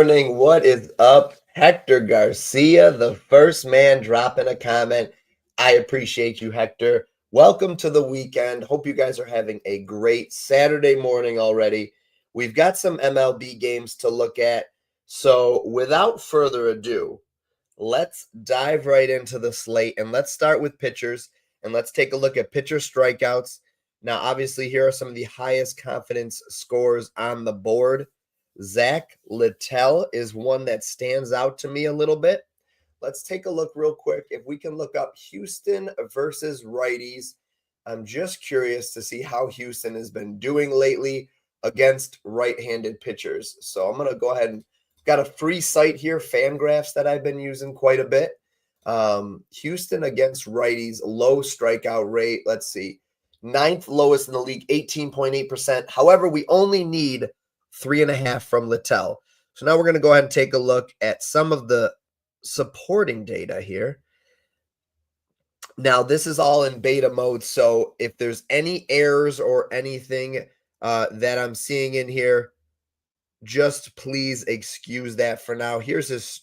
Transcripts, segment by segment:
morning. What is up? Hector Garcia, the first man dropping a comment. I appreciate you, Hector. Welcome to the weekend. Hope you guys are having a great Saturday morning already. We've got some MLB games to look at. So without further ado, let's dive right into the slate and let's start with pitchers and let's take a look at pitcher strikeouts. Now, obviously, here are some of the highest confidence scores on the board. Zach Littell is one that stands out to me a little bit. Let's take a look real quick. If we can look up Houston versus righties, I'm just curious to see how Houston has been doing lately against right-handed pitchers. So I'm going to go ahead and got a free site here, Fangraphs, that I've been using quite a bit. Houston against righties, low strikeout rate. Let's see. 9th lowest in the league, 18.8%. However, we only need 3.5 from Littell. So now we're going to go ahead and take a look at some of the supporting data here. Now, this is all in beta mode, so if there's any errors or anything that I'm seeing in here, just please excuse that for now. Here's his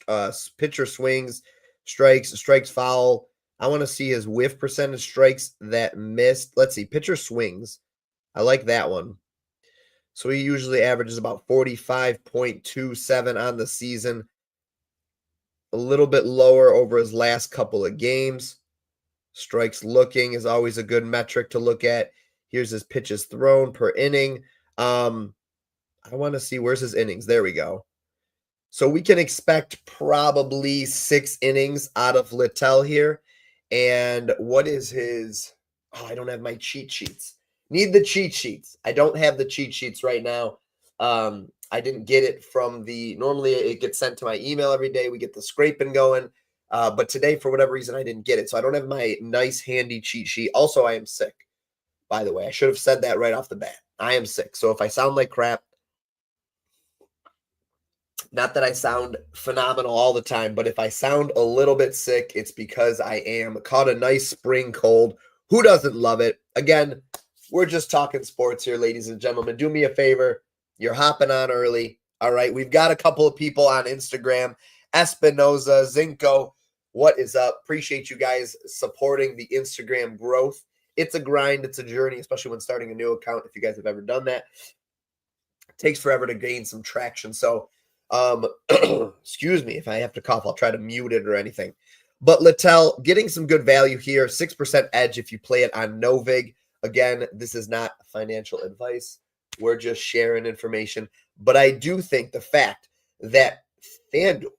pitcher swings, strikes foul. I want to see his whiff percentage, strikes that missed. Let's see, pitcher swings. I like that one. So he usually averages about 45.27 on the season. A little bit lower over his last couple of games. Strikes looking is always a good metric to look at. Here's his pitches thrown per inning. I want to see, where's his innings? There we go. So we can expect probably 6 innings out of Littell here. And what is his, I don't have my cheat sheets. Need the cheat sheets. I don't have the cheat sheets right now. I didn't get it from normally it gets sent to my email every day. We get the scraping going. But today, for whatever reason, I didn't get it. So I don't have my nice handy cheat sheet. Also, I am sick, by the way. I should have said that right off the bat. I am sick. So if I sound like crap, not that I sound phenomenal all the time, but if I sound a little bit sick, it's because I am caught a nice spring cold. Who doesn't love it? Again, we're just talking sports here, ladies and gentlemen. Do me a favor. You're hopping on early. All right. We've got a couple of people on Instagram. Espinoza, Zinco, what is up? Appreciate you guys supporting the Instagram growth. It's a grind. It's a journey, especially when starting a new account. If you guys have ever done that, it takes forever to gain some traction. So, excuse me if I have to cough. I'll try to mute it or anything. But Littell getting some good value here. 6% edge if you play it on Novig. Again, this is not financial advice. We're just sharing information. But I do think the fact that FanDuel,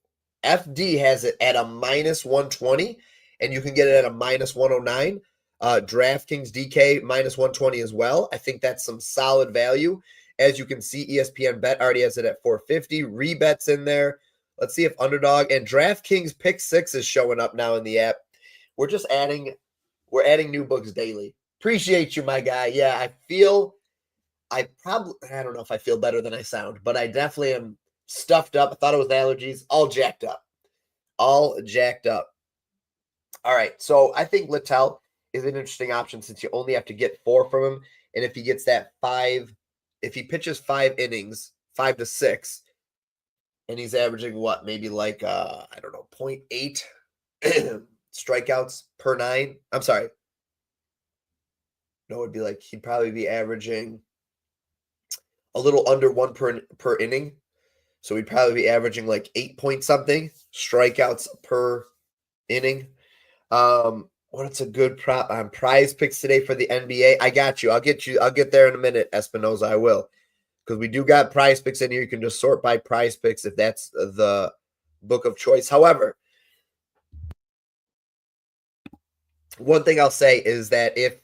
FD has it at a -120, and you can get it at a -109. DraftKings DK -120 as well. I think that's some solid value. As you can see, ESPN Bet already has it at 450. Rebets in there. Let's see if Underdog and DraftKings Pick 6 is showing up now in the app. We're adding new books daily. Appreciate you, my guy. Yeah, I don't know if I feel better than I sound, but I definitely am stuffed up. I thought it was allergies. All jacked up. All right, so I think Littell is an interesting option since you only have to get 4 from him. And if he gets that 5, if he pitches 5 innings, 5 to 6, and he's averaging what, maybe like, I don't know, 0.8 strikeouts per 9. I'm sorry. No, it'd be like, he'd probably be averaging a little under 1 per inning. So we'd probably be averaging like 8 point something strikeouts per inning. What's a good prop on Prize Picks today for the NBA? I got you. I'll get there in a minute, Espinoza. I will. Because we do got Prize Picks in here. You can just sort by Prize Picks if that's the book of choice. However, one thing I'll say is that if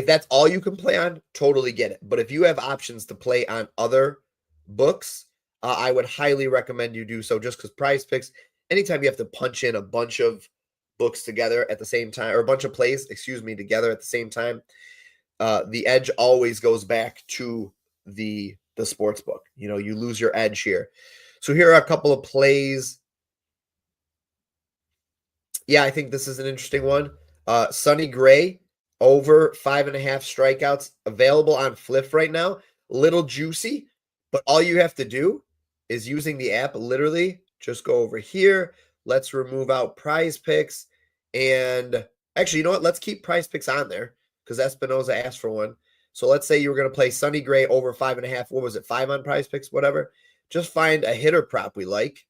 that's all you can play on, totally get it. But if you have options to play on other books, I would highly recommend you do so, just because Prize Picks, anytime you have to punch in a bunch of books together at the same time, or a bunch of plays, together at the same time, the edge always goes back to the sports book. You know, you lose your edge here. So here are a couple of plays. Yeah, I think this is an interesting one. Sonny Gray, over 5.5 strikeouts, available on Fliff right now. Little juicy, but all you have to do is using the app. Literally, just go over here. Let's remove out Prize Picks. And actually, you know what? Let's keep Prize Picks on there because Espinoza asked for one. So let's say you were going to play Sonny Gray over 5.5. What was it? 5 on Prize Picks, whatever. Just find a hitter prop we like.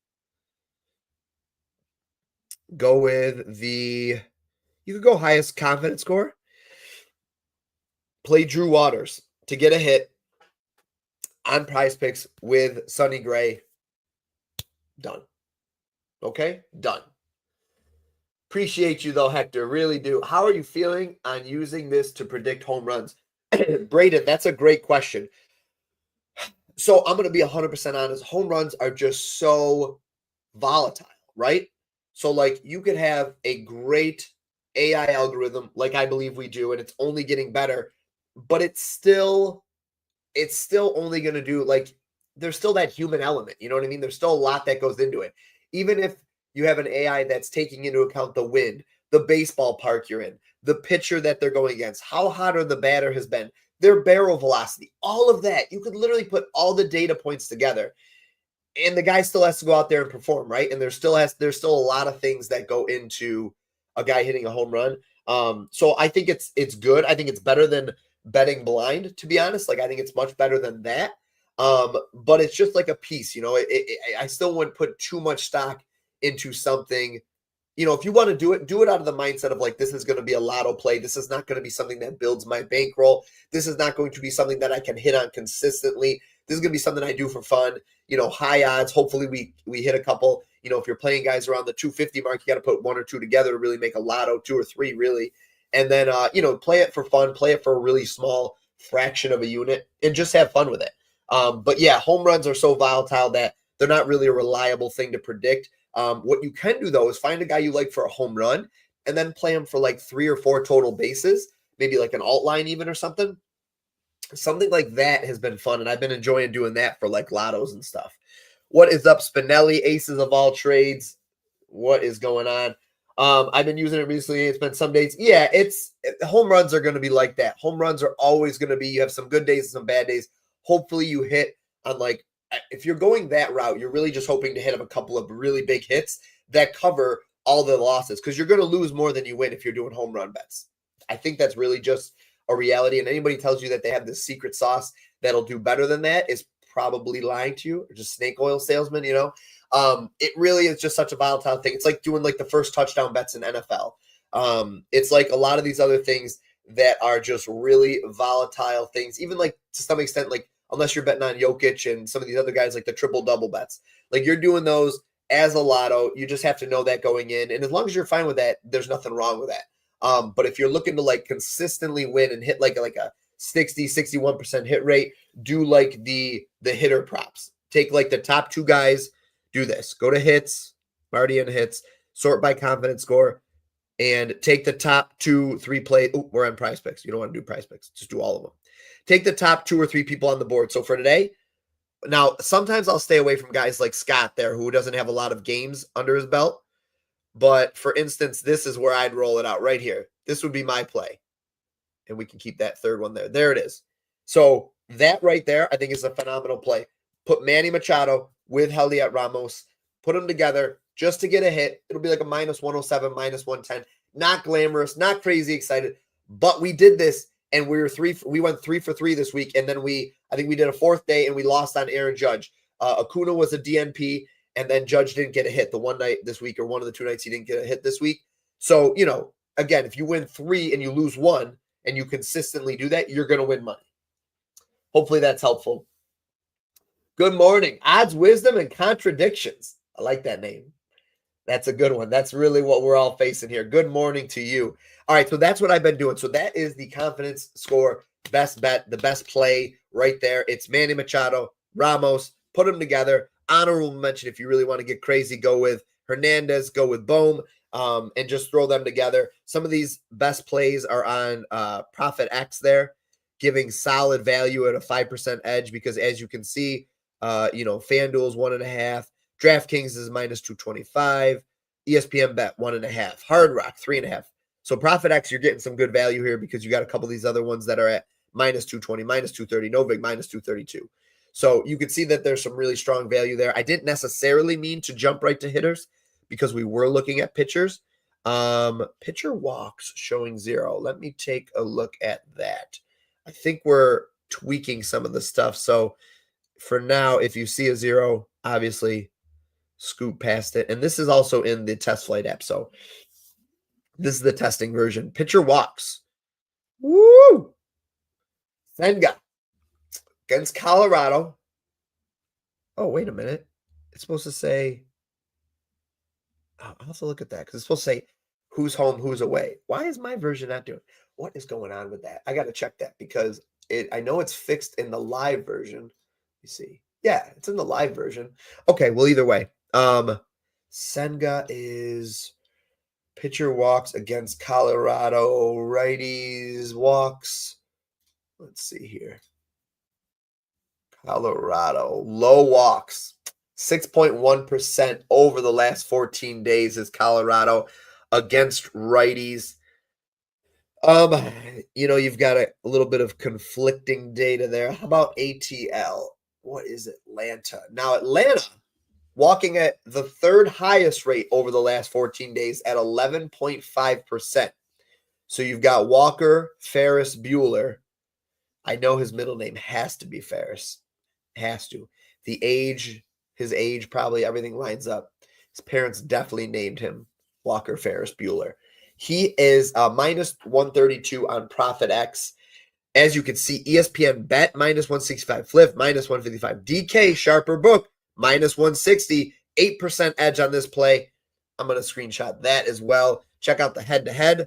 Go with you could go highest confidence score. Play Drew Waters to get a hit on Prize Picks with Sonny Gray. Done. Okay? Done. Appreciate you though, Hector. Really do. How are you feeling on using this to predict home runs? Braden, that's a great question. So I'm going to be 100% honest. Home runs are just so volatile, right? So like you could have a great AI algorithm like I believe we do, and it's only getting better, but it's still only going to do like there's still that human element. You know what I mean? There's still a lot that goes into it. Even if you have an AI that's taking into account the wind, the baseball park you're in, the pitcher that they're going against, how hot or the batter has been, their barrel velocity, all of that. You could literally put all the data points together and the guy still has to go out there and perform, right? And there's still a lot of things that go into a guy hitting a home run. So I think it's good. I think it's better than betting blind, to be honest. Like I think it's much better than that. But it's just like a piece, you know. I still wouldn't put too much stock into something. You know, if you want to do it out of the mindset of like, this is going to be a lotto play. This is not going to be something that builds my bankroll. This is not going to be something that I can hit on consistently. This is going to be something I do for fun. You know, high odds. Hopefully we hit a couple. You know, if you're playing guys around the 250 mark, you got to put one or two together to really make a lotto, 2 or 3 really. And then, you know, play it for fun, play it for a really small fraction of a unit and just have fun with it. But yeah, home runs are so volatile that they're not really a reliable thing to predict. What you can do though is find a guy you like for a home run and then play him for like 3 or 4 total bases, maybe like an alt line even or something. Something like that has been fun, and I've been enjoying doing that for like lottos and stuff. What is up, Spinelli? Aces of all trades. What is going on? I've been using it recently. It's been some days. Yeah, home runs are going to be like that. Home runs are always going to be. You have some good days and some bad days. Hopefully, you hit on like if you're going that route, you're really just hoping to hit a couple of really big hits that cover all the losses because you're going to lose more than you win if you're doing home run bets. I think that's really just a reality. And anybody tells you that they have this secret sauce that'll do better than that is probably lying to you or just snake oil salesman, you know. It really is just such a volatile thing. It's like doing like the first touchdown bets in NFL. It's like a lot of these other things that are just really volatile things, even like to some extent, like unless you're betting on Jokic and some of these other guys, like the triple double bets, like you're doing those as a lotto. You just have to know that going in. And as long as you're fine with that, there's nothing wrong with that. But if you're looking to like consistently win and hit like a 60, 61% hit rate, do like the hitter props. Take like the top 2 guys, do this. Go to hits, already in hits, sort by confidence score, and take the top 2, 3 play. Oh, we're on Prize Picks. You don't want to do Prize Picks. Just do all of them. Take the top 2 or 3 people on the board. So for today, now sometimes I'll stay away from guys like Scott there who doesn't have a lot of games under his belt. But for instance, this is where I'd roll it out right here. This would be my play. And we can keep that third one there. There it is. So that right there, I think is a phenomenal play. Put Manny Machado with Heliot Ramos, put them together just to get a hit. It'll be like a minus 107, minus 110. Not glamorous, not crazy excited. But we did this and we went 3 for 3 this week. And then I think we did a 4th day and we lost on Aaron Judge. Acuna was a DNP. And then Judge didn't get a hit the one night this week or one of the 2 nights he didn't get a hit this week. So, you know, again, if you win 3 and you lose 1 and you consistently do that, you're going to win money. Hopefully that's helpful. Good morning. Odds, wisdom, and contradictions. I like that name. That's a good one. That's really what we're all facing here. Good morning to you. All right, so that's what I've been doing. So that is the confidence score, best bet, the best play right there. It's Manny Machado, Ramos, put them together. Honorable mention, if you really want to get crazy, go with Hernandez, go with Bohm, and just throw them together. Some of these best plays are on Profit X there, giving solid value at a 5% edge because as you can see, you know, FanDuel's 1.5, DraftKings is minus 225, ESPN Bet 1.5, Hard Rock 3.5. So Profit X, you're getting some good value here because you got a couple of these other ones that are at minus 220, minus 230, Novig minus 232. So you can see that there's some really strong value there. I didn't necessarily mean to jump right to hitters because we were looking at pitchers. Pitcher walks showing 0. Let me take a look at that. I think we're tweaking some of the stuff. So for now, if you see a 0, obviously scoop past it. And this is also in the test flight app. So this is the testing version. Pitcher walks. Woo! Senga against Colorado. Oh, wait a minute. It's supposed to say, I'll have to look at that because it's supposed to say who's home, who's away. Why is my version not doing? What is going on with that? I got to check that because I know it's fixed in the live version. You see. Yeah, it's in the live version. Okay, well, either way. Senga is pitcher walks against Colorado. Righties walks. Let's see here. Colorado. Low walks. 6.1% over the last 14 days is Colorado against righties. You've got a little bit of conflicting data there. How about ATL? What is Atlanta? Now, Atlanta walking at the third highest rate over the last 14 days at 11.5%. So you've got Walker, Ferris, Bueller. I know his middle name has to be Ferris. Has to. His age, probably everything lines up. His parents definitely named him Walker Ferris Bueller. He is minus 132 on ProfitX. As you can see, ESPN Bet minus 165, Flip minus 155, DK Sharper Book minus 160, 8% edge on this play. I'm going to screenshot that as well. Check out the head-to-head.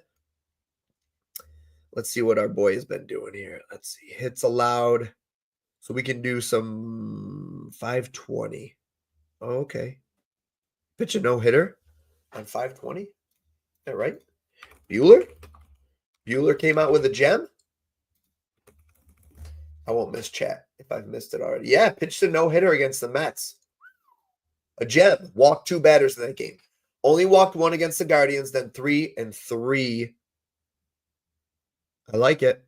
Let's see what our boy has been doing here. Let's see. Hits allowed. So we can do some 520. Oh, okay. Pitch a no-hitter on 520. Is that right? Bueller? Bueller came out with a gem? I won't miss chat if I've missed it already. Yeah, pitched a no-hitter against the Mets. A gem. Walked 2 batters in that game. Only walked 1 against the Guardians, then 3 and 3. I like it.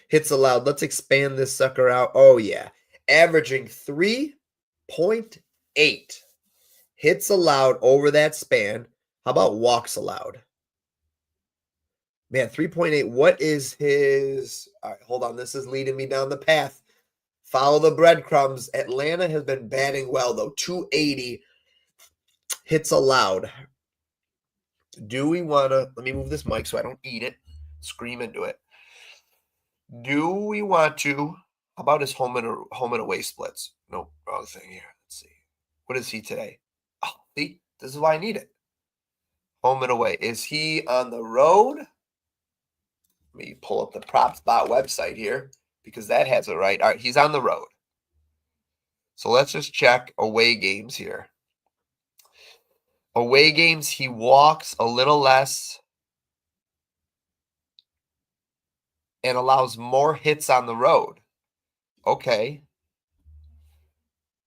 Hits allowed. Let's expand this sucker out. Oh, yeah. Averaging 3.8 hits allowed over that span. How about walks allowed? Man, 3.8. What is his? All right, hold on. This is leading me down the path. Follow the breadcrumbs. Atlanta has been batting well, though. 280 hits allowed. Do we want to? Let me move this mic so I don't eat it. Scream into it. Do we want to? How about his home and away splits? Nope, wrong thing here. Let's see. What is he today? Oh, see, this is why I need it. Home and away. Is he on the road? Let me pull up the PropsBot website here because that has it right. All right, he's on the road. So let's just check away games here. Away games, he walks a little less and allows more hits on the road. Okay.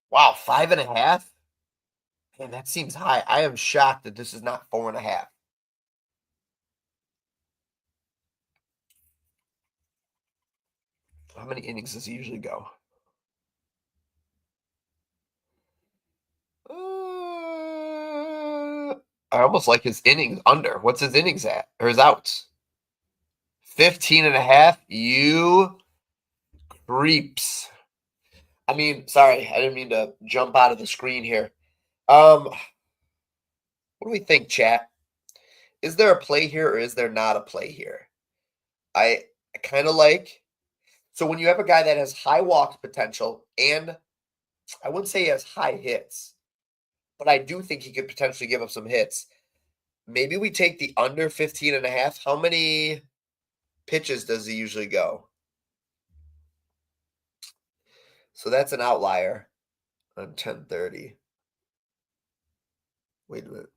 Wow, 5.5? Man, that seems high. I am shocked that this is not 4.5. How many innings does he usually go? I almost like his innings under. What's his innings at? Or his outs? 15.5. You creeps. I mean, sorry, I didn't mean to jump out of the screen here. What do we think, chat? Is there a play here or is there not a play here? I kind of like. So when you have a guy that has high walks potential and I wouldn't say he has high hits, but I do think he could potentially give up some hits. Maybe we take the under 15.5. How many pitches does he usually go? So that's an outlier on 10:30. Wait a minute.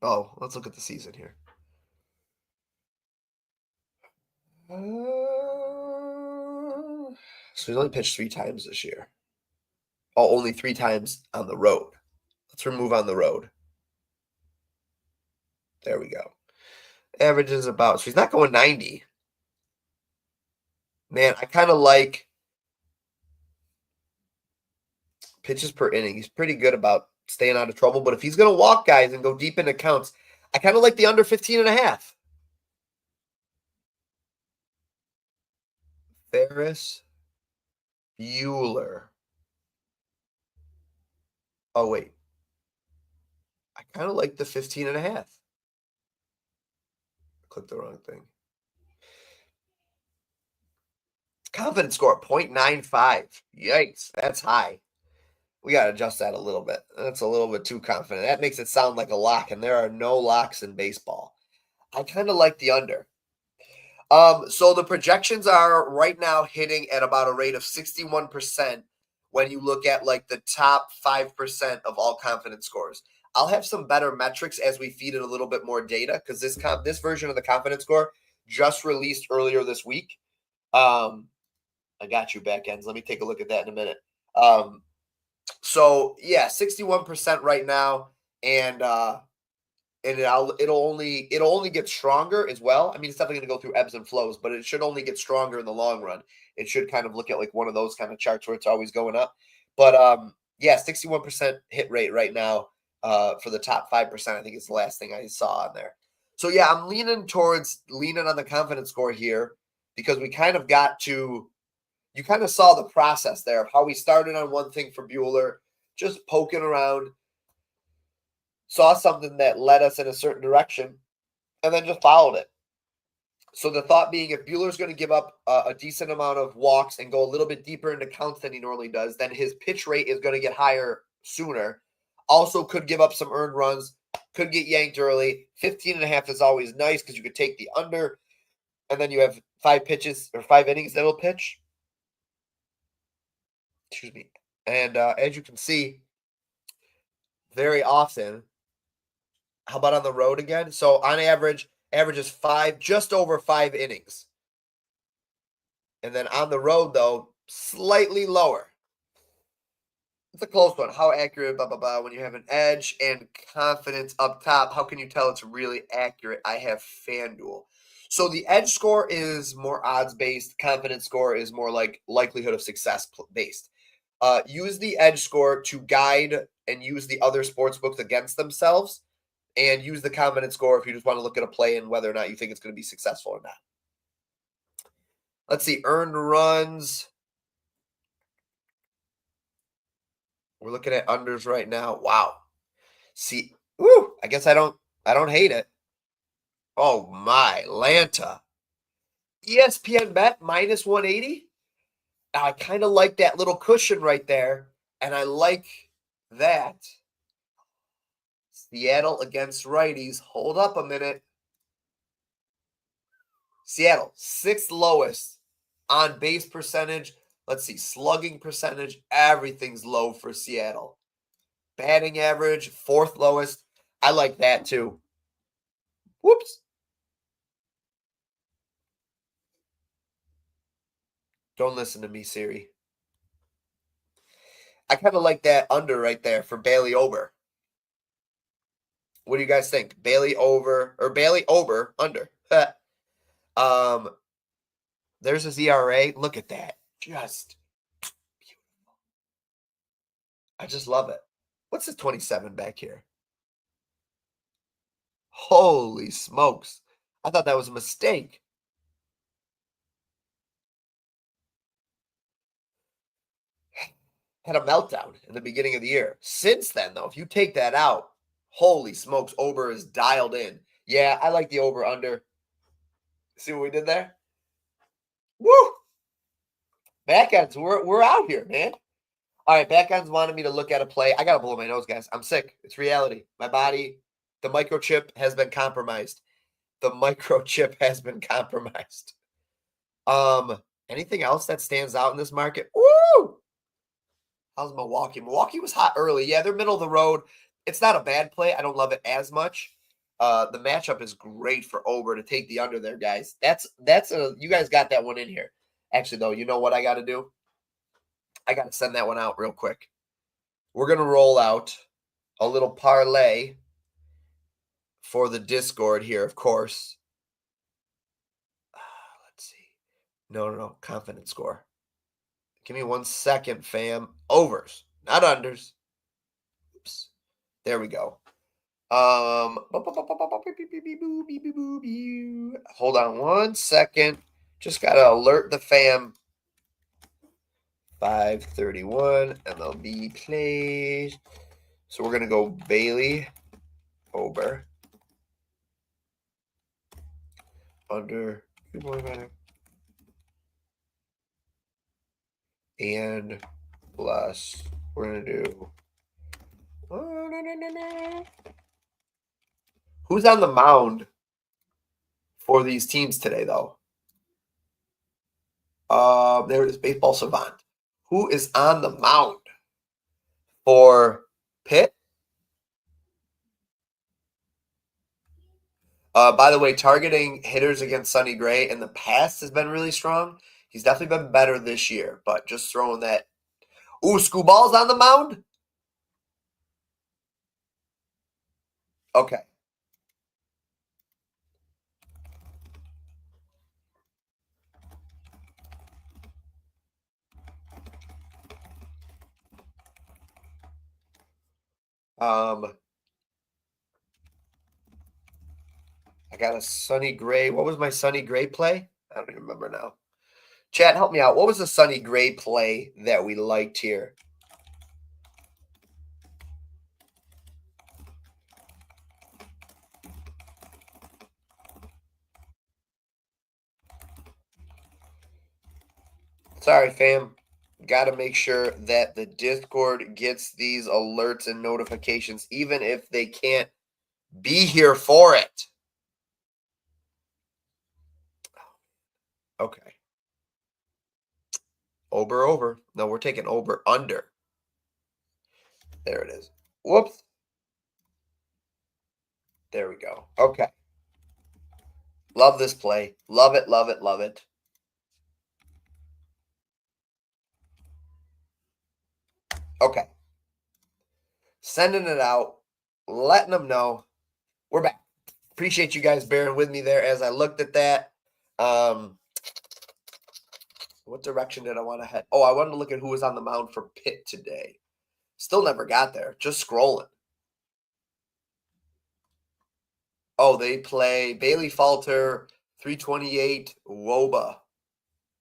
Oh, let's look at the season here. So he's only pitched 3 times this year. Oh, only 3 times on the road. Let's remove on the road. There we go. Averages about, so he's not going 90. Man, I kind of like Pitches per inning. He's pretty good about staying out of trouble. But if he's going to walk guys and go deep into counts, I kind of like the under 15.5. Ferris Bueller. Oh, wait. I kind of like the 15.5. Click the wrong thing. Confidence score 0.95. Yikes. That's high. We got to adjust that a little bit. That's a little bit too confident. That makes it sound like a lock, and there are no locks in baseball. I kind of like the under. So the projections are right now hitting at about a rate of 61% when you look at like the top 5% of all confidence scores. I'll have some better metrics as we feed it a little bit more data because this version of the confidence score just released earlier this week. I got you, back ends. Let me take a look at that in a minute. So yeah, 61% right now, and it'll only get stronger as well. I mean, it's definitely going to go through ebbs and flows, but it should only get stronger in the long run. It should kind of look at like one of those kind of charts where it's always going up. But yeah, 61% hit rate right now for the top 5%. I think it's the last thing I saw on there. So yeah, I'm leaning on the confidence score here because we kind of got to. You kind of saw the process there of how we started on one thing for Bueller, just poking around, saw something that led us in a certain direction, and then just followed it. So the thought being, if Bueller's going to give up a decent amount of walks and go a little bit deeper into counts than he normally does, then his pitch rate is going to get higher sooner. Also could give up some earned runs, could get yanked early. 15.5 is always nice because you could take the under, and then you have 5 pitches or 5 innings that'll pitch. Excuse me. And as you can see, very often, how about on the road again? So on average, averages 5, just over 5 innings. And then on the road, though, slightly lower. It's a close one. How accurate, blah, blah, blah. When you have an edge and confidence up top, how can you tell it's really accurate? I have FanDuel. So the edge score is more odds based. Confidence score is more like likelihood of success based. Use the edge score to guide and use the other sports books against themselves, and use the confidence score if you just want to look at a play and whether or not you think it's going to be successful or not. Let's see, earned runs. We're looking at unders right now. Wow. See, I guess I don't hate it. Oh my, Lanta. ESPN bet minus 180. Now I kind of like that little cushion right there, and I like that. Seattle against righties. Hold up a minute. Seattle, 6th lowest on base percentage. Let's see, slugging percentage. Everything's low for Seattle. Batting average, 4th lowest. I like that too. Whoops. Don't listen to me, Siri. I kind of like that under right there for Bailey over. What do you guys think? Bailey over or Bailey over under? There's his ERA. Look at that. Just beautiful. I just love it. What's this 27 back here? Holy smokes. I thought that was a mistake. Had a meltdown in the beginning of the year. Since then, though, if you take that out, holy smokes, over is dialed in. Yeah, I like the over under. See what we did there? Woo! Back ends, we're out here, man. All right, back ends wanted me to look at a play. I gotta blow my nose, guys. I'm sick. It's reality. My body, the microchip has been compromised. The microchip has been compromised. Anything else that stands out in this market? Woo! How's Milwaukee? Milwaukee was hot early. Yeah, they're middle of the road. It's not a bad play. I don't love it as much. The matchup is great for over to take the under there, guys. You guys got that one in here. Actually, though, you know what I got to do? I got to send that one out real quick. We're going to roll out a little parlay for the Discord here, of course. Let's see. No. Confidence score. Give me 1 second, fam. Overs. not unders. Oops. There we go. Hold on one second. Just gotta alert the fam. 531 MLB plays. So we're gonna go Bailey over under 2.5 and plus we're gonna do who's on the mound for these teams today though? There it is, Baseball Savant. Who is on the mound for Pitt? By the way, targeting hitters against Sonny Gray in the past has been really strong. He's definitely been better this year, but just throwing that. Ooh, Scooball's on the mound? Okay. I got a Sonny Gray. What was my Sonny Gray play? I don't even remember now. Chat, help me out. What was the Sonny Gray play that we liked here? Sorry, fam. Got to make sure that the Discord gets these alerts and notifications, even if they can't be here for it. Okay. Over. No, we're taking under. There it is. Whoops. There we go. Okay. Love this play. Love it, love it, love it. Okay. Sending it out, letting them know we're back. Appreciate you guys bearing with me there as I looked at that. What direction did I want to head? Oh, I wanted to look at who was on the mound for Pitt today. Still never got there. Just scrolling. Oh, they play Bailey Falter, 328 Woba,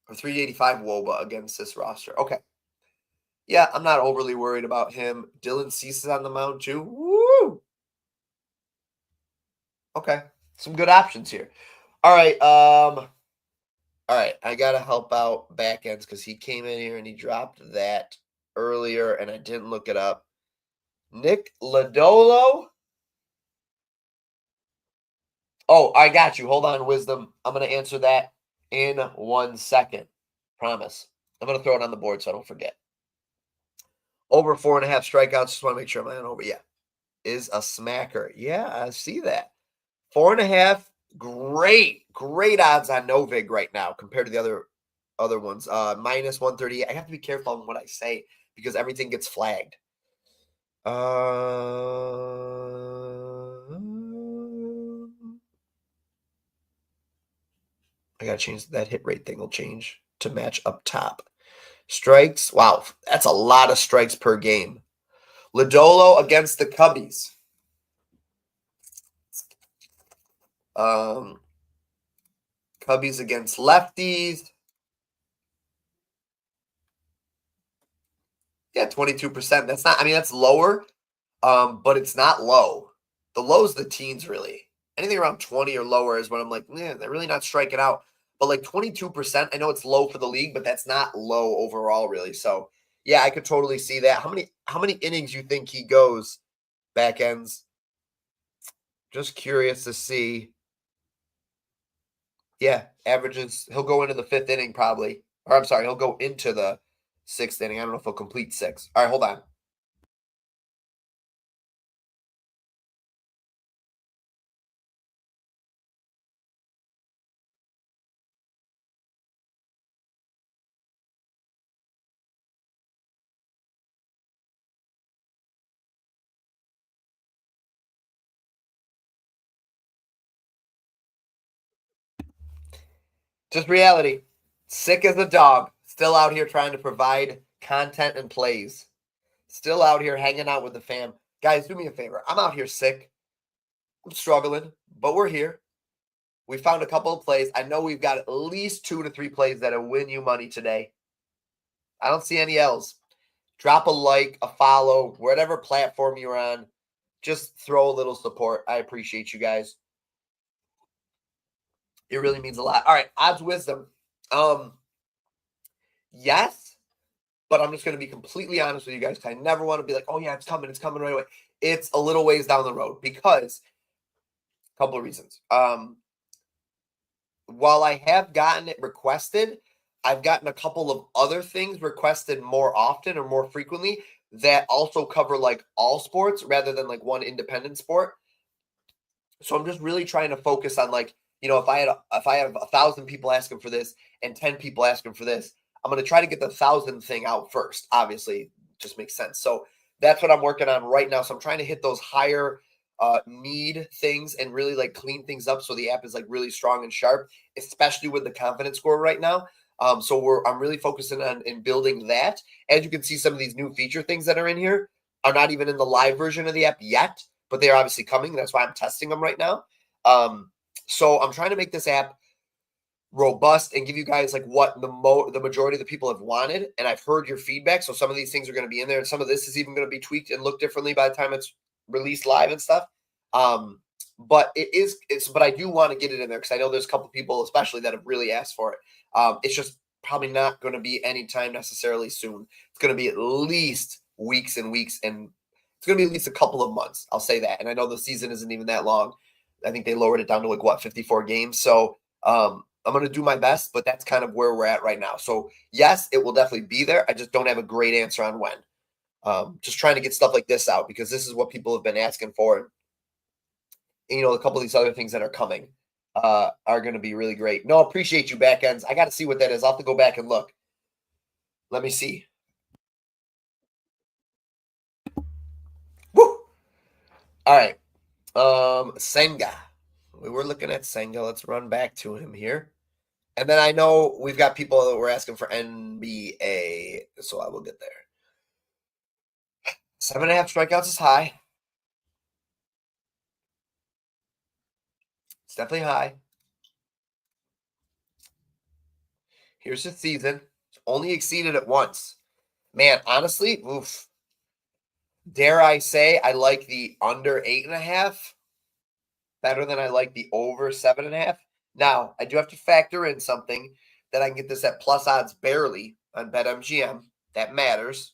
or 385 Woba against this roster. Okay. Yeah, I'm not overly worried about him. Dylan Cease is on the mound too. Woo! Okay. Some good options here. All right. All right. I gotta help out back ends because he came in here and he dropped that earlier and I didn't look it up. Nick Lodolo. Oh, I got you. Hold on, Wisdom. I'm gonna answer that in 1 second. Promise. I'm gonna throw it on the board so I don't forget. Over 4.5 strikeouts. Just want to make sure I'm on over. Yeah. Is a smacker. Yeah, I see that. 4.5. Great odds on Novig right now compared to the other ones. Minus 138. I have to be careful on what I say because everything gets flagged. I gotta change that hit rate thing will change to match up top. Strikes. Wow, that's a lot of strikes per game. Lodolo against the Cubbies. Cubbies against lefties. Yeah, 22%. That's not, I mean, that's lower, but it's not low. The low is the teens, really. Anything around 20 or lower is when I'm like, man, they're really not striking out. But like 22%, I know it's low for the league, but that's not low overall, really. So yeah, I could totally see that. How many innings you think he goes back ends? Just curious to see. Yeah, averages. He'll go into the 5th inning probably. Or I'm sorry, he'll go into the 6th inning. I don't know if he'll complete 6. All right, hold on. Just reality. Sick as a dog. Still out here trying to provide content and plays. Still out here hanging out with the fam. Guys, do me a favor. I'm out here sick. I'm struggling, but we're here. We found a couple of plays. I know we've got at least 2 to 3 plays that'll win you money today. I don't see any L's. Drop a like, a follow, whatever platform you're on. Just throw a little support. I appreciate you guys. It really means a lot. All right, odds wisdom. Yes, but I'm just going to be completely honest with you guys. I never want to be like, oh yeah, it's coming right away. It's a little ways down the road because a couple of reasons. While I have gotten it requested, I've gotten a couple of other things requested more often or more frequently that also cover like all sports rather than like one independent sport. So I'm just really trying to focus on like, if I have 1,000 people asking for this and 10 people asking for this, I'm going to try to get the 1,000 thing out first. Obviously, just makes sense. So that's what I'm working on right now. So I'm trying to hit those higher need things and really like clean things up so the app is like really strong and sharp, especially with the confidence score right now. So I'm really focusing on in building that. As you can see, some of these new feature things that are in here are not even in the live version of the app yet, but they're obviously coming. That's why I'm testing them right now. So I'm trying to make this app robust and give you guys like what the majority of the people have wanted. And I've heard your feedback. So some of these things are going to be in there, and some of this is even going to be tweaked and look differently by the time it's released live and stuff. But but I do want to get it in there because I know there's a couple people, especially, that have really asked for it. It's just probably not going to be anytime necessarily soon. It's going to be at least weeks and weeks, and it's going to be at least a couple of months. I'll say that. And I know the season isn't even that long. I think they lowered it down to like what, 54 games. So I'm going to do my best, but that's kind of where we're at right now. So yes, it will definitely be there. I just don't have a great answer on when. Just trying to get stuff like this out because this is what people have been asking for. And, a couple of these other things that are coming are going to be really great. No, appreciate you, back ends. I got to see what that is. I'll have to go back and look. Let me see. Woo! All right. Senga. We were looking at Senga. Let's run back to him here. And then I know we've got people that were asking for NBA, so I will get there. 7.5 strikeouts is high. It's definitely high. Here's the season. Only exceeded it once. Man, honestly, oof. Dare I say I like the under 8.5 better than I like the over 7.5. Now, I do have to factor in something that I can get this at plus odds barely on BetMGM. That matters.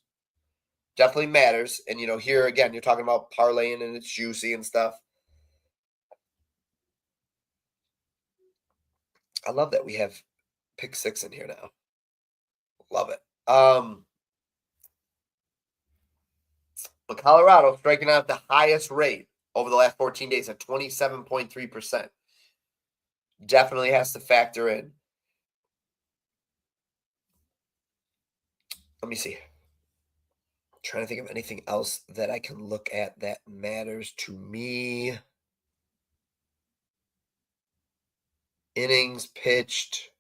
Definitely matters. And, here again, you're talking about parlaying and it's juicy and stuff. I love that we have pick 6 in here now. Love it. But Colorado striking out at the highest rate over the last 14 days at 27.3%. Definitely has to factor in. Let me see. I'm trying to think of anything else that I can look at that matters to me. Innings pitched.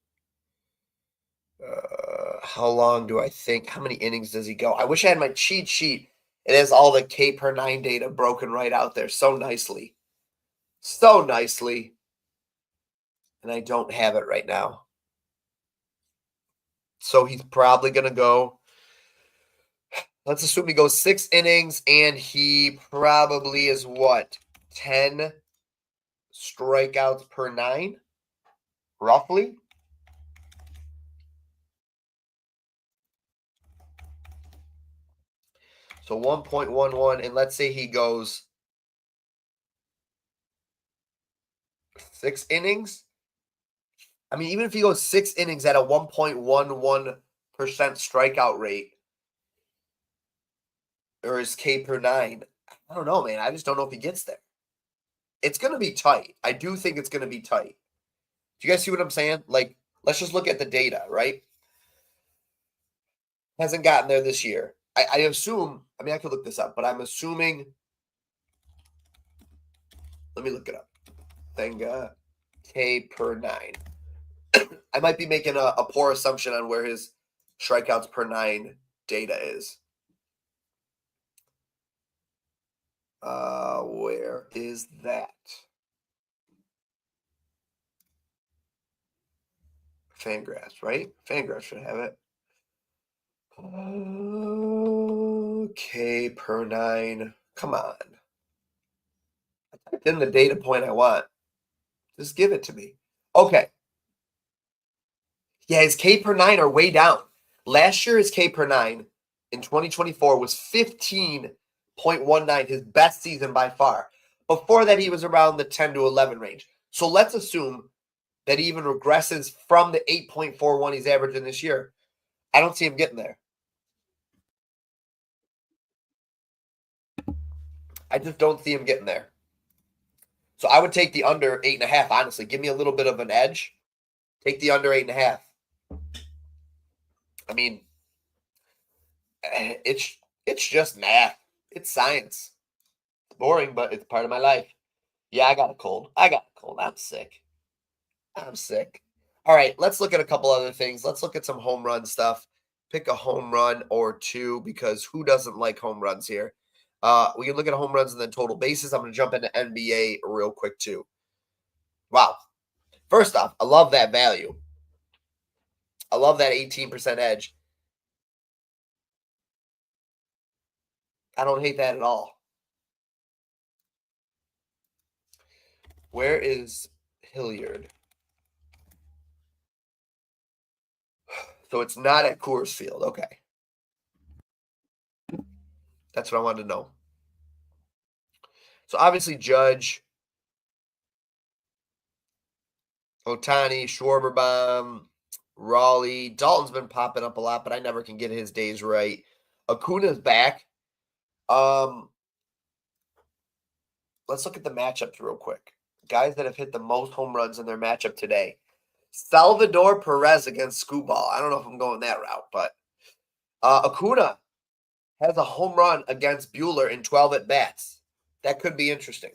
How long do I think? How many innings does he go? I wish I had my cheat sheet. It has all the K per 9 data broken right out there so nicely. So nicely. And I don't have it right now. So he's probably going to go. Let's assume he goes 6 innings and he probably is what? 10 strikeouts per 9, roughly. So 1.11, and let's say he goes 6 innings. I mean, even if he goes 6 innings at a 1.11% strikeout rate, or his K per 9, I don't know, man. I just don't know if he gets there. It's going to be tight. I do think it's going to be tight. Do you guys see what I'm saying? Like, let's just look at the data, right? Hasn't gotten there this year. I assume, I mean, I could look this up, but I'm assuming, let me look it up. Thenga K per 9. I might be making a poor assumption on where his strikeouts per 9 data is. Where is that? Fangraphs, right? Fangraphs should have it. Okay, per 9. Come on. I typed in the data point I want. Just give it to me. Okay. Yeah, his K per 9 are way down. Last year, his K per 9 in 2024 was 15.19, his best season by far. Before that, he was around the 10 to 11 range. So let's assume that he even regresses from the 8.41 he's averaging this year. I don't see him getting there. I just don't see him getting there. So I would take the under 8.5, honestly. Give me a little bit of an edge. Take the under 8.5. I mean, it's just math. It's science. It's boring, but it's part of my life. Yeah, I got a cold. I'm sick. I'm sick. All right, let's look at a couple other things. Let's look at some home run stuff. Pick a home run or two because who doesn't like home runs here? We can look at home runs and then total bases. I'm going to jump into NBA real quick too. Wow. First off, I love that value. I love that 18% edge. I don't hate that at all. Where is Hilliard? So it's not at Coors Field. Okay. That's what I wanted to know. So obviously Judge, Otani, Schwarberbaum, Raleigh. Dalton's been popping up a lot, but I never can get his days right. Acuna's back. Let's look at the matchups real quick. Guys that have hit the most home runs in their matchup today. Salvador Perez against Scooball. I don't know if I'm going that route, but Acuna has a home run against Bueller in 12 at bats. That could be interesting.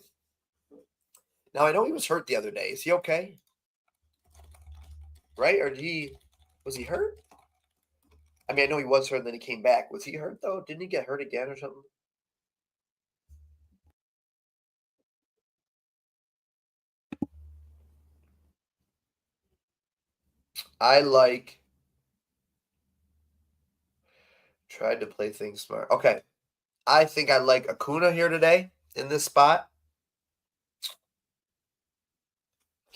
Now I know he was hurt the other day. Is he okay? Right? Or was he hurt? I mean, I know he was hurt and then he came back. Was he hurt though? Didn't he get hurt again or something? I tried to play things smart. Okay. I think I like Acuna here today in this spot.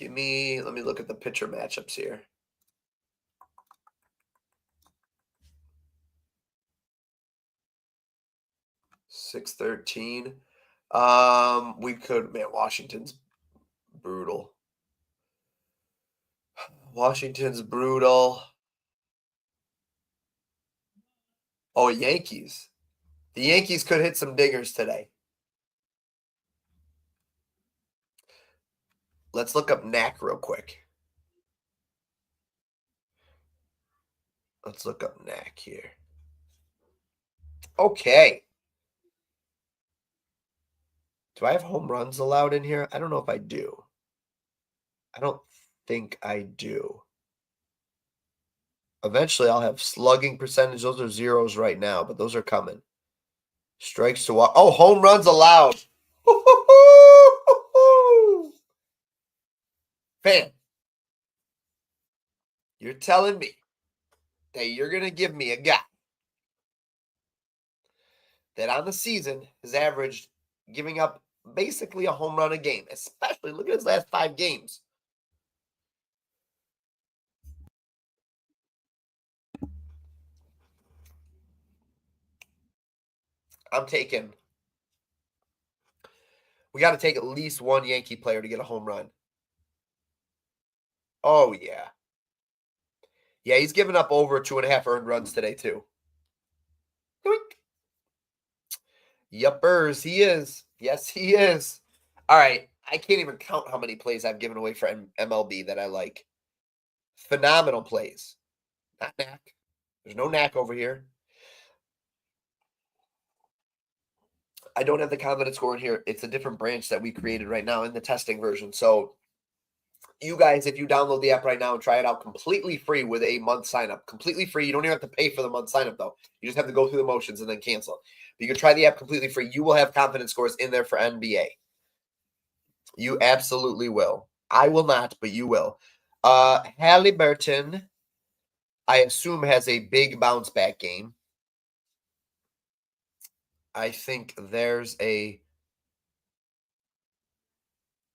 Let me look at the pitcher matchups here. $6.13. We could, man, Washington's brutal. Washington's brutal. Oh, Yankees. The Yankees could hit some dingers today. Let's look up Knack real quick. Let's look up Knack here. Okay. Do I have home runs allowed in here? I don't know if I do. I don't think I do. Eventually, I'll have slugging percentage. Those are zeros right now, but those are coming. Strikes to walk. Oh, home runs allowed. Fan, you're telling me that you're going to give me a guy that on the season has averaged giving up basically a home run a game, especially look at his last 5 games. We got to take at least one Yankee player to get a home run. Oh, yeah. Yeah, he's given up over 2.5 earned runs today, too. Doink. Yuppers, he is. Yes, he is. All right. I can't even count how many plays I've given away for MLB that I like. Phenomenal plays. Not Knack. There's no Knack over here. I don't have the confidence score in here. It's a different branch that we created right now in the testing version. So You guys, if you download the app right now and try it out completely free with a month sign up, completely free. You don't even have to pay for the month sign up though. You just have to go through the motions and then cancel. But you can try the app completely free. You will have confidence scores in there for NBA. You absolutely will. I will not, but you will. Halliburton, I assume, has a big bounce back game. I think there's a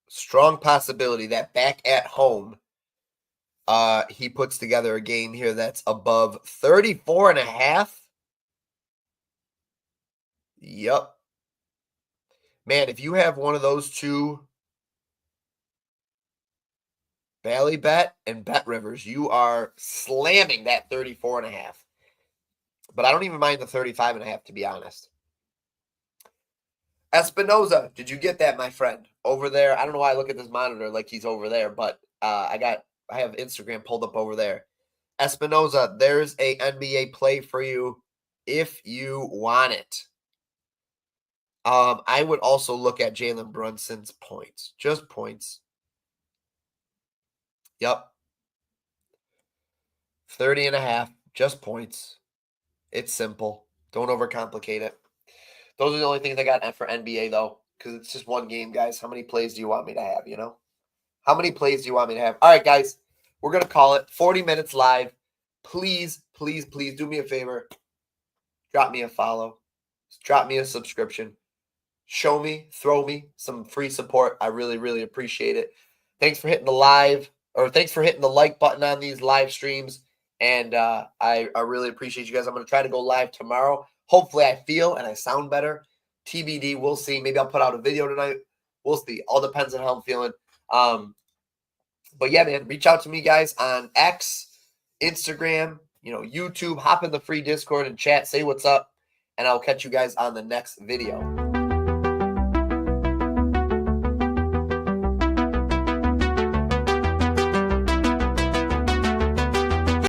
strong possibility that back at home, he puts together a game here that's above 34.5. Yep. Man, if you have one of those two, Bally Bet and Bet Rivers, you are slamming that 34.5. But I don't even mind the 35.5, to be honest. Espinoza, did you get that, my friend? Over there. I don't know why I look at this monitor like he's over there, but I have Instagram pulled up over there. Espinoza, there's a NBA play for you if you want it. I would also look at Jalen Brunson's points. Just points. Yep. 30.5. Just points. It's simple. Don't overcomplicate it. Those are the only things I got for NBA, though, because it's just one game, guys. How many plays do you want me to have, you know? How many plays do you want me to have? All right, guys. We're going to call it 40 minutes live. Please, please, please do me a favor. Drop me a follow. Drop me a subscription. Show me, throw me some free support. I really, really appreciate it. Thanks for hitting the thanks for hitting the like button on these live streams. And I really appreciate you guys. I'm going to try to go live tomorrow. Hopefully I feel and I sound better. TBD, we'll see. Maybe I'll put out a video tonight. We'll see. All depends on how I'm feeling. But yeah, man, reach out to me, guys, on X, Instagram, YouTube. Hop in the free Discord and chat. Say what's up. And I'll catch you guys on the next video.